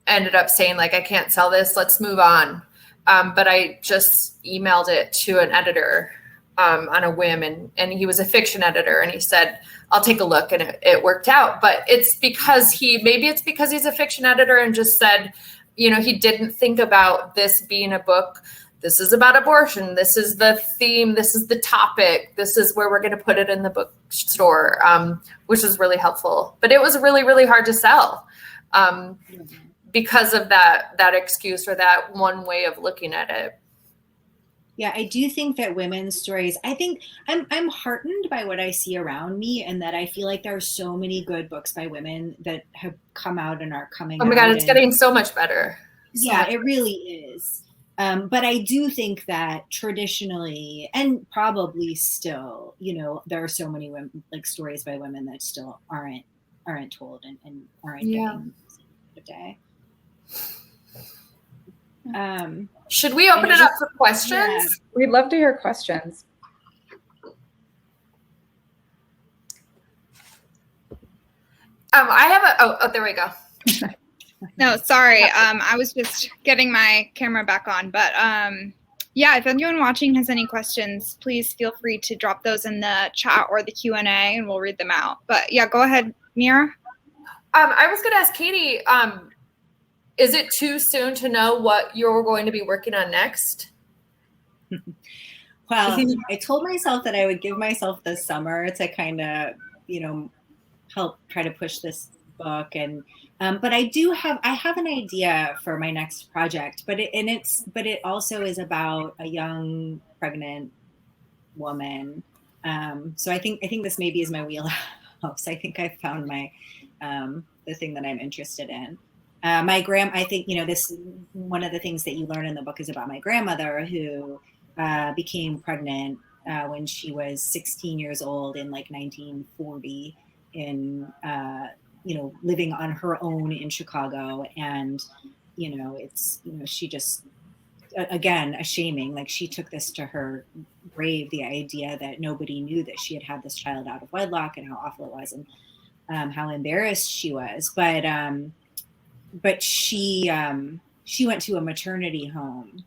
ended up saying, like, I can't sell this, let's move on. But I just emailed it to an editor on a whim, and he was a fiction editor, and he said, I'll take a look, and it worked out. But it's because maybe it's because he's a fiction editor and just said, you know, he didn't think about this being a book. This is about abortion. This is the theme. This is the topic. This is where we're going to put it in the bookstore, which was really helpful. But it was really, really hard to sell because of that excuse or that one way of looking at it. Yeah, I do think that women's stories, I think I'm heartened by what I see around me, and that I feel like there are so many good books by women that have come out and are coming out. Oh my God, it's getting so much better. Yeah, it really is. But I do think that traditionally, and probably still, you know, there are so many women, like stories by women that still aren't told and aren't getting the day. Should we open it up for questions? Yeah. We'd love to hear questions. I have oh, there we go. No, sorry. I was just getting my camera back on, but yeah, if anyone watching has any questions, please feel free to drop those in the chat or the Q&A and we'll read them out. But yeah, go ahead, Mira. I was going to ask Katie, is it too soon to know what you're going to be working on next? Well, I told myself that I would give myself this summer to kind of, you know, help try to push this book. And but I have an idea for my next project, but it also is about a young pregnant woman. So I think this maybe is my wheelhouse. I think I found my the thing that I'm interested in. I think, you know, this, one of the things that you learn in the book is about my grandmother, who became pregnant when she was 16 years old in like 1940 in, you know, living on her own in Chicago. And, you know, it's, you know, she just, again, a shaming, like she took this to her grave, the idea that nobody knew that she had this child out of wedlock and how awful it was and how embarrassed she was. But she went to a maternity home,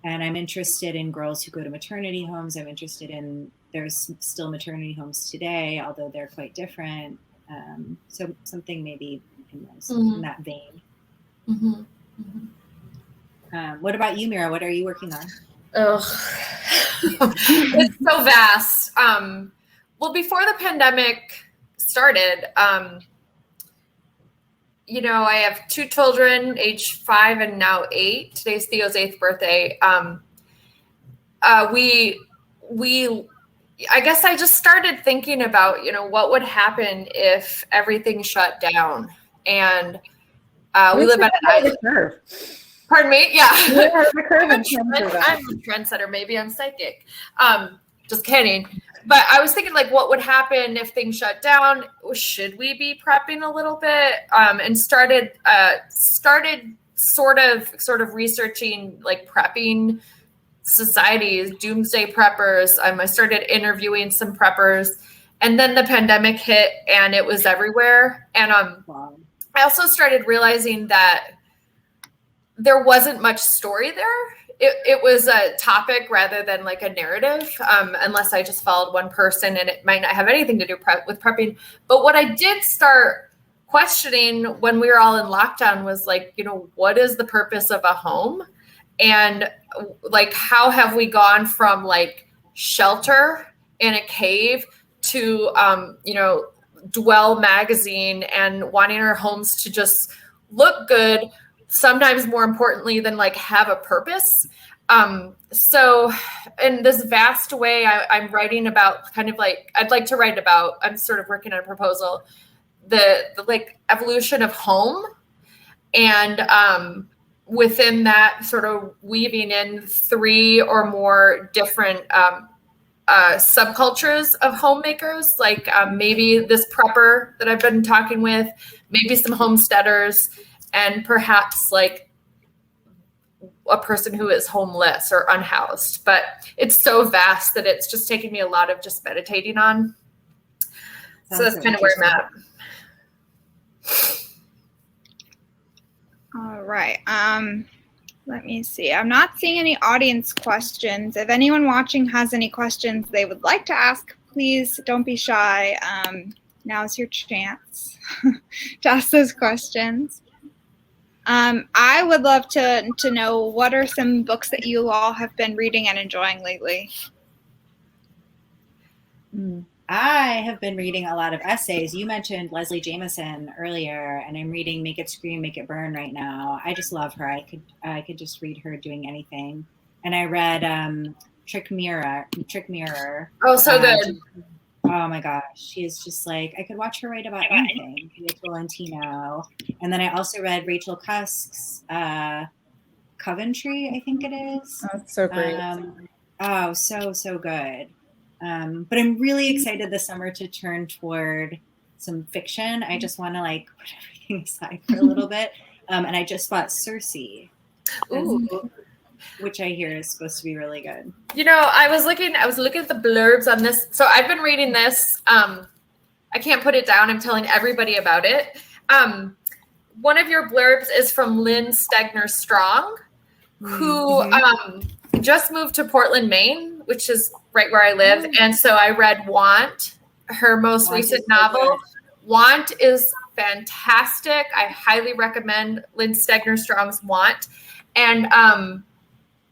and I'm interested in girls who go to maternity homes. I'm interested in, there's still maternity homes today, although they're quite different. So something maybe in that vein. Mm-hmm. What about you, Mira? What are you working on? Oh, it's so vast. Well, before the pandemic started, you know, I have 2 children, age 5 and now 8. Today's Theo's 8th birthday. I guess I just started thinking about, you know, what would happen if everything shut down. And we live at an island. Pardon me? Yeah. I'm a trendsetter. Maybe I'm psychic. Just kidding. But I was thinking, like, what would happen if things shut down? Should we be prepping a little bit? And started sort of researching like prepping societies, doomsday preppers. I started interviewing some preppers, and then the pandemic hit, and it was everywhere. And I also started realizing that there wasn't much story there. It was a topic rather than like a narrative, unless I just followed one person, and it might not have anything to do with prepping. But what I did start questioning when we were all in lockdown was like, you know, what is the purpose of a home? And like, how have we gone from like shelter in a cave to, you know, Dwell magazine and wanting our homes to just look good, sometimes more importantly than like have a purpose. So in this vast way, I'm writing about kind of like, I'd like to write about, I'm sort of working on a proposal, the like evolution of home. And within that sort of weaving in 3 or more different subcultures of homemakers, like maybe this prepper that I've been talking with, maybe some homesteaders, and perhaps like a person who is homeless or unhoused. But it's so vast that it's just taken me a lot of just meditating on. So that's kind of where I'm at. All right. Let me see. I'm not seeing any audience questions. If anyone watching has any questions they would like to ask, please don't be shy. Now's your chance to ask those questions. I would love to know, what are some books that you all have been reading and enjoying lately? I have been reading a lot of essays. You mentioned Leslie Jameson earlier, and I'm reading Make It Scream, Make It Burn right now. I just love her. I could just read her doing anything. And I read Trick Mirror. Oh, so good. Oh my gosh, she is just like, I could watch her write about anything. Rachel Valentino. And then I also read Rachel Cusk's Coventry, I think it is. Oh, it's so great. So good. But I'm really excited this summer to turn toward some fiction. I just want to like put everything aside for a little bit. And I just bought Circe, which I hear is supposed to be really good. You know, I was looking at the blurbs on this. So I've been reading this. I can't put it down. I'm telling everybody about it. One of your blurbs is from Lynn Stegner Strong, who just moved to Portland, Maine, which is right where I live. And so I read Want, her most recent novel. Want is fantastic. I highly recommend Lynn Stegner Strong's Want. And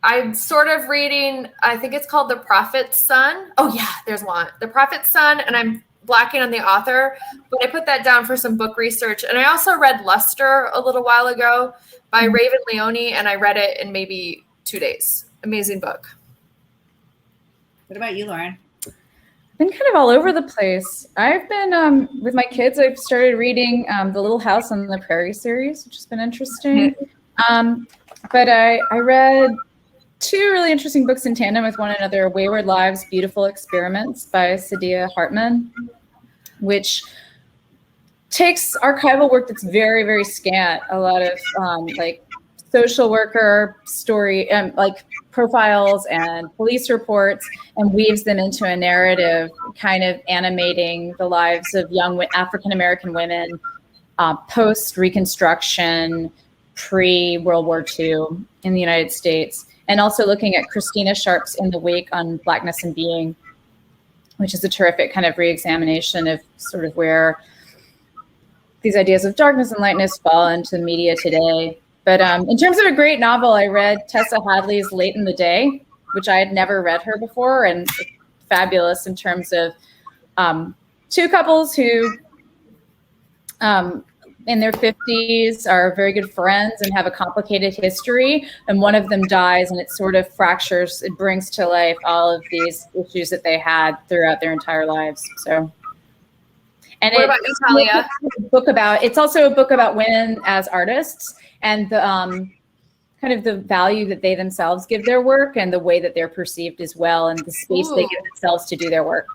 I'm sort of reading, I think it's called The Prophet's Son. Oh yeah, there's Want. The Prophet's Son, and I'm blacking on the author, but I put that down for some book research. And I also read Luster a little while ago by Raven Leone, and I read it in maybe 2 days. Amazing book. What about you, Lauren? I've been kind of all over the place. I've been, with my kids, I've started reading The Little House on the Prairie series, which has been interesting. But I read 2 really interesting books in tandem with one another, Wayward Lives, Beautiful Experiments by Saidiya Hartman, which takes archival work that's very, very scant, a lot of like social worker story, like profiles and police reports, and weaves them into a narrative, kind of animating the lives of young African-American women post-Reconstruction, pre-World War II in the United States, and also looking at Christina Sharp's In the Wake on Blackness and Being, which is a terrific kind of re-examination of sort of where these ideas of darkness and lightness fall into the media today. But in terms of a great novel, I read Tessa Hadley's Late in the Day, which I had never read her before, and it's fabulous in terms of 2 couples who in their 50s are very good friends and have a complicated history, and one of them dies, and it sort of fractures, it brings to life all of these issues that they had throughout their entire lives. So, and what about you, Talia? It's also a book about women as artists, and the kind of the value that they themselves give their work and the way that they're perceived as well, and the space they give themselves to do their work.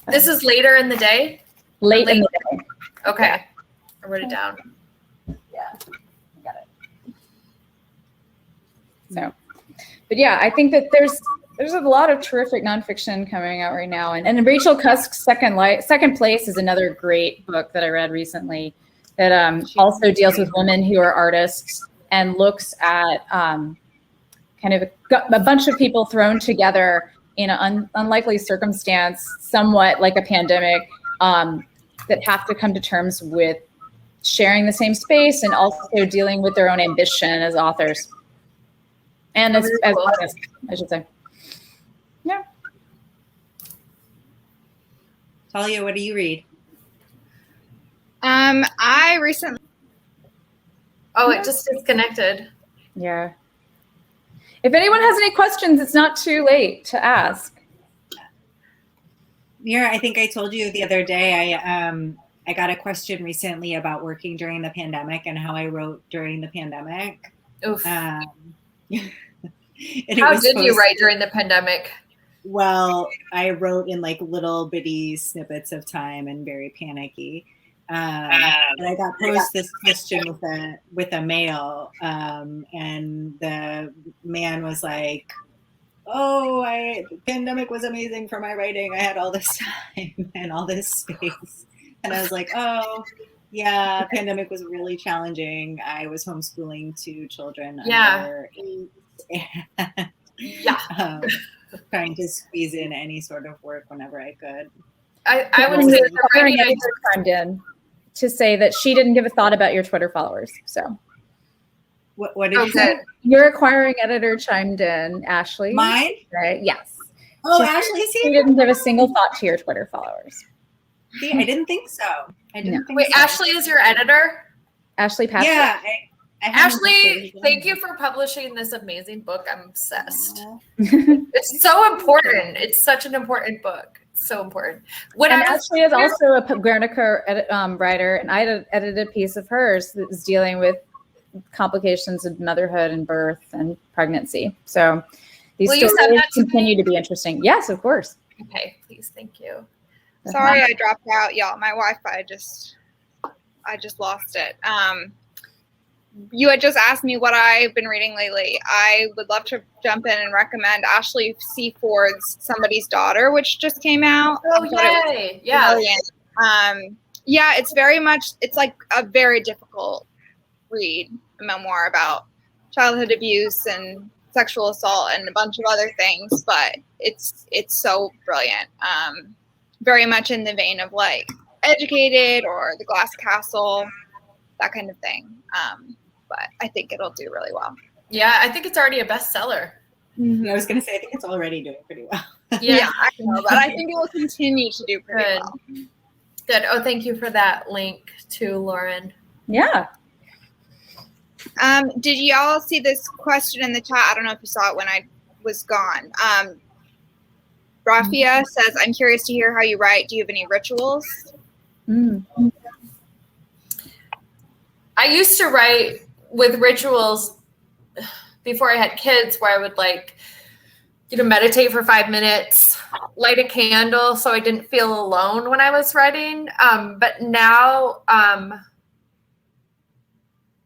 This is later in the day? Late in the day. Okay. Yeah. I wrote it down. Yeah, got it. So, but yeah, I think that there's a lot of terrific nonfiction coming out right now, and Rachel Cusk's Second Place is another great book that I read recently that also deals with women who are artists and looks at kind of a bunch of people thrown together in an unlikely circumstance, somewhat like a pandemic, that have to come to terms with sharing the same space and also dealing with their own ambition as authors and as artists, I should say. Yeah. Talia, what do you read? I recently. Oh, it just disconnected. Yeah. If anyone has any questions, it's not too late to ask. Mira, I think I told you the other day, I got a question recently about working during the pandemic and how I wrote during the pandemic. Oof. And how did you write during the pandemic? well, I wrote in like little bitty snippets of time and very panicky. And I got posed this question with a mail, and the man was like, "Oh, the pandemic was amazing for my writing. I had all this time and all this space." And I was like, "Oh, yeah, pandemic was really challenging. I was homeschooling 2 children under 8, and trying to squeeze in any sort of work whenever I could." I would say the writing chimed in to say that she didn't give a thought about your Twitter followers. So what did you say? Your acquiring editor chimed in, Ashley. Mine? Right? Yes. Oh, Ashley's here. She didn't give a single thought to your Twitter followers. See, I didn't think so. Wait, Ashley is your editor? Ashley Patrick. Yeah. Ashley, thank you for publishing this amazing book. I'm obsessed. It's so important. It's such an important book. So important. Ashley is also a Guernica writer, and I edited a piece of hers that was dealing with complications of motherhood and birth and pregnancy. So these stories continue to be interesting. Yes, of course. Okay, please, thank you. Sorry, I dropped out, y'all. My Wi-Fi I just lost it. You had just asked me what I've been reading lately. I would love to jump in and recommend Ashley C. Ford's Somebody's Daughter, which just came out. Oh, yay. Yeah. Yeah, it's like a very difficult read, a memoir about childhood abuse and sexual assault and a bunch of other things, but it's so brilliant. Very much in the vein of like Educated or The Glass Castle, that kind of thing. But I think it'll do really well. Yeah, I think it's already a bestseller. Mm-hmm. I was going to say, I think it's already doing pretty well. Yeah, I know, but I think it will continue to do pretty well. Good. Oh, thank you for that link to Lauren. Yeah. Did y'all see this question in the chat? I don't know if you saw it when I was gone. Rafia says, I'm curious to hear how you write. Do you have any rituals? I used to write with rituals before I had kids, where I would meditate for 5 minutes, light a candle so I didn't feel alone when I was writing. But now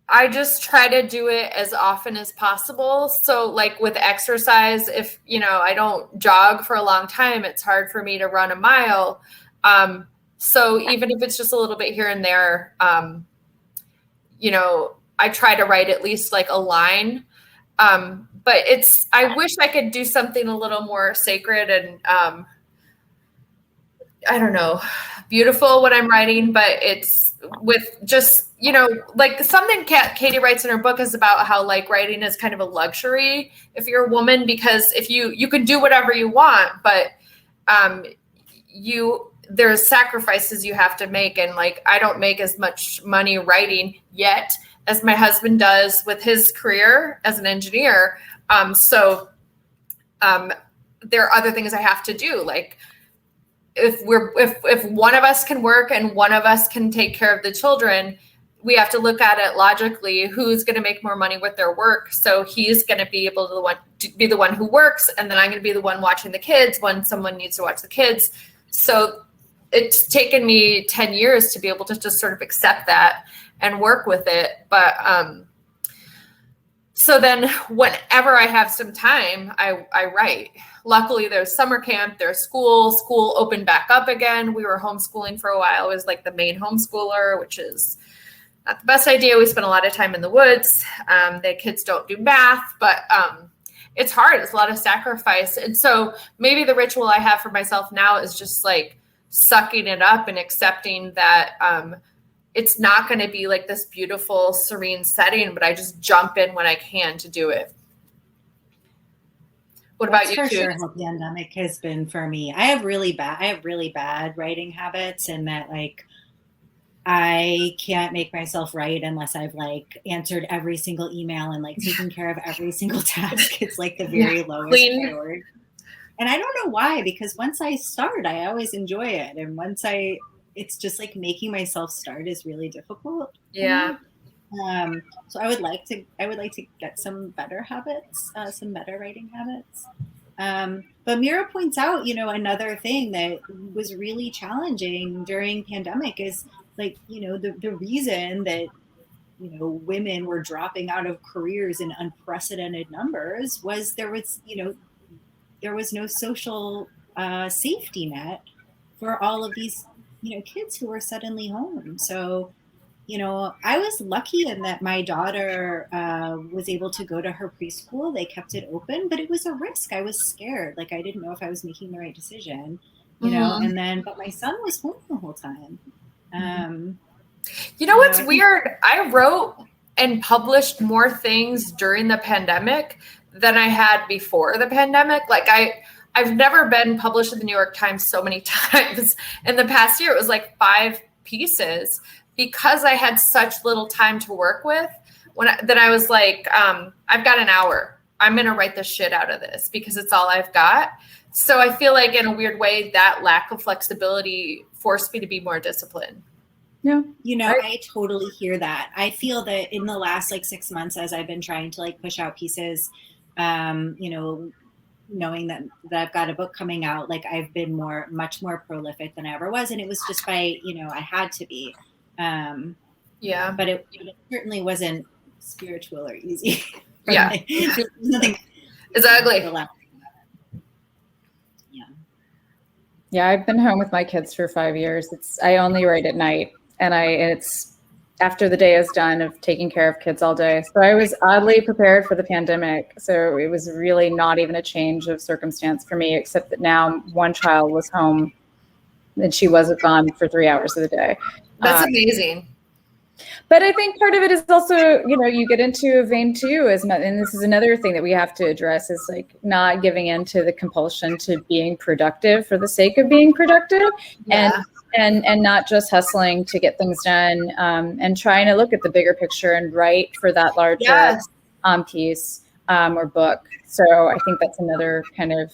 I just try to do it as often as possible. So like with exercise, if, I don't jog for a long time, it's hard for me to run a mile. So even if it's just a little bit here and there, I try to write at least like a line. But I wish I could do something a little more sacred and, I don't know, beautiful when I'm writing, but it's with just, like something Katie writes in her book is about how like writing is kind of a luxury if you're a woman, because if you can do whatever you want, but there's sacrifices you have to make. And like, I don't make as much money writing yet as my husband does with his career as an engineer. So there are other things I have to do. Like if one of us can work and one of us can take care of the children, we have to look at it logically, who's going to make more money with their work. So he's going to be able to be the one who works. And then I'm going to be the one watching the kids when someone needs to watch the kids. So it's taken me 10 years to be able to just sort of accept that and work with it. But so then whenever I have some time, I write. Luckily, there's summer camp, there's school opened back up again. We were homeschooling for a while. I was like the main homeschooler, which is not the best idea. We spent a lot of time in the woods. The kids don't do math, but it's hard. It's a lot of sacrifice. And so maybe the ritual I have for myself now is just like sucking it up and accepting that it's not going to be like this beautiful, serene setting, but I just jump in when I can to do it. What about you? For sure, how the pandemic has been for me. I have really bad writing habits, and that like I can't make myself write unless I've like answered every single email and like taken care of every single task. It's like the very lowest priority. And I don't know why, because once I start, I always enjoy it. And it's just like making myself start is really difficult. Yeah. So I would like to get some better habits, some better writing habits. But Mira points out, another thing that was really challenging during pandemic is like, the reason that, women were dropping out of careers in unprecedented numbers was there was no social safety net for all of these, kids who were suddenly home. So, I was lucky in that my daughter was able to go to her preschool. They kept it open, but it was a risk. I was scared. Like, I didn't know if I was making the right decision, but my son was home the whole time. What's weird? I wrote and published more things during the pandemic than I had before the pandemic. Like I've never been published in the New York Times so many times. In the past year, it was like 5 pieces because I had such little time to work with. Then I was like, I've got an hour. I'm going to write the shit out of this because it's all I've got. So I feel like in a weird way, that lack of flexibility forced me to be more disciplined. Yeah. I totally hear that. I feel that in the last 6 months, as I've been trying to push out pieces, knowing that I've got a book coming out, I've been much more prolific than I ever was. And it was just by, I had to be. But it certainly wasn't spiritual or easy. Yeah. Nothing. Exactly. Yeah, I've been home with my kids for 5 years. I only write at night, and it's after the day is done of taking care of kids all day. So I was oddly prepared for the pandemic. So it was really not even a change of circumstance for me, except that now one child was home and she wasn't gone for 3 hours of the day. That's amazing. But I think part of it is also, you get into a vein too, and this is another thing that we have to address is not giving in to the compulsion to being productive for the sake of being productive. Yeah. And not just hustling to get things done, and trying to look at the bigger picture and write for that larger piece or book. So I think that's another kind of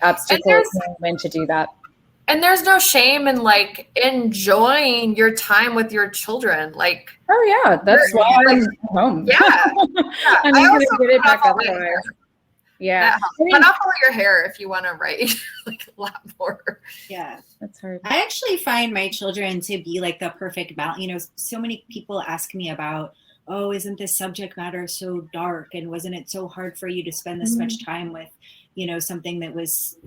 obstacle when to do that. And there's no shame in enjoying your time with your children. Oh yeah, that's why I'm home. Yeah. I'm going to get it back up there. Yeah. Cut off all your hair if you want to write a lot more. Yeah. That's hard. I actually find my children to be the perfect balance. So many people ask me about, oh, isn't this subject matter so dark? And wasn't it so hard for you to spend this much time with, something that was,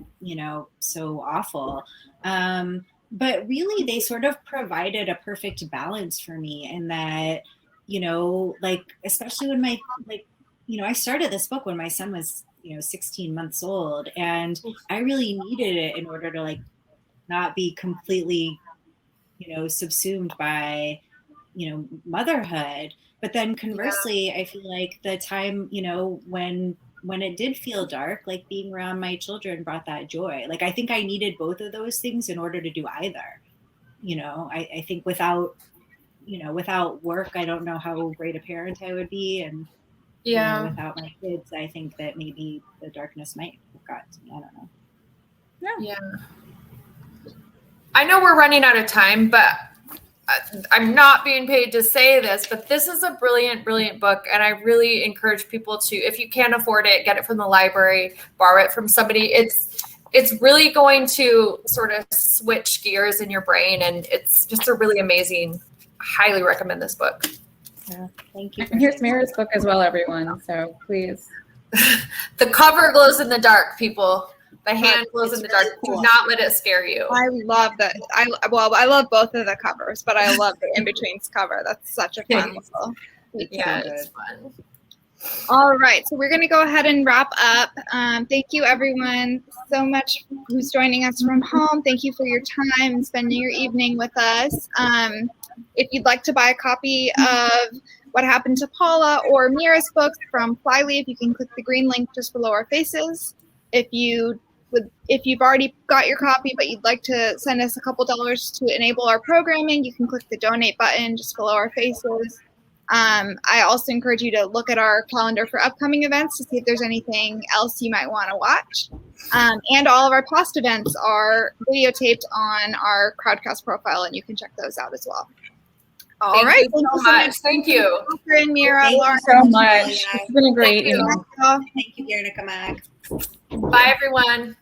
so awful? But really they sort of provided a perfect balance for me in that, especially when I started this book when my son was, 16 months old, and I really needed it in order to not be completely, subsumed by, motherhood. But then conversely, I feel like the time, when it did feel dark, being around my children brought that joy. I think I needed both of those things in order to do either. I think without work, I don't know how great a parent I would be. And without my kids, I think that maybe the darkness might have got to me. I don't know. Yeah. I know we're running out of time, but I'm not being paid to say this, but this is a brilliant, brilliant book. And I really encourage people to, if you can't afford it, get it from the library, borrow it from somebody. It's really going to sort of switch gears in your brain. And it's just a really amazing, highly recommend this book. Yeah, thank you. And here's Mira's book as well, everyone. So please. The cover glows in the dark, people. The hand glows in the dark. Cool. Do not let it scare you. I love that. I love both of the covers, but I love the InBetweens cover. That's such a fun little. Yeah, it's fun. All right, so we're going to go ahead and wrap up. Thank you, everyone, so much who's joining us from home. Thank you for your time and spending your evening with us. If you'd like to buy a copy of What Happened to Paula or Mira's books from Flyleaf, you can click the green link just below our faces. If you've already got your copy but you'd like to send us a couple dollars to enable our programming, you can click the donate button just below our faces. I also encourage you to look at our calendar for upcoming events to see if there's anything else you might want to watch. And all of our past events are videotaped on our Crowdcast profile, and you can check those out as well. All right. Thank you so much. Thank you. Katherine, Mira, Thank Laura. you so much. It's been a great evening. Thank you, Veronica Mac. Bye, everyone.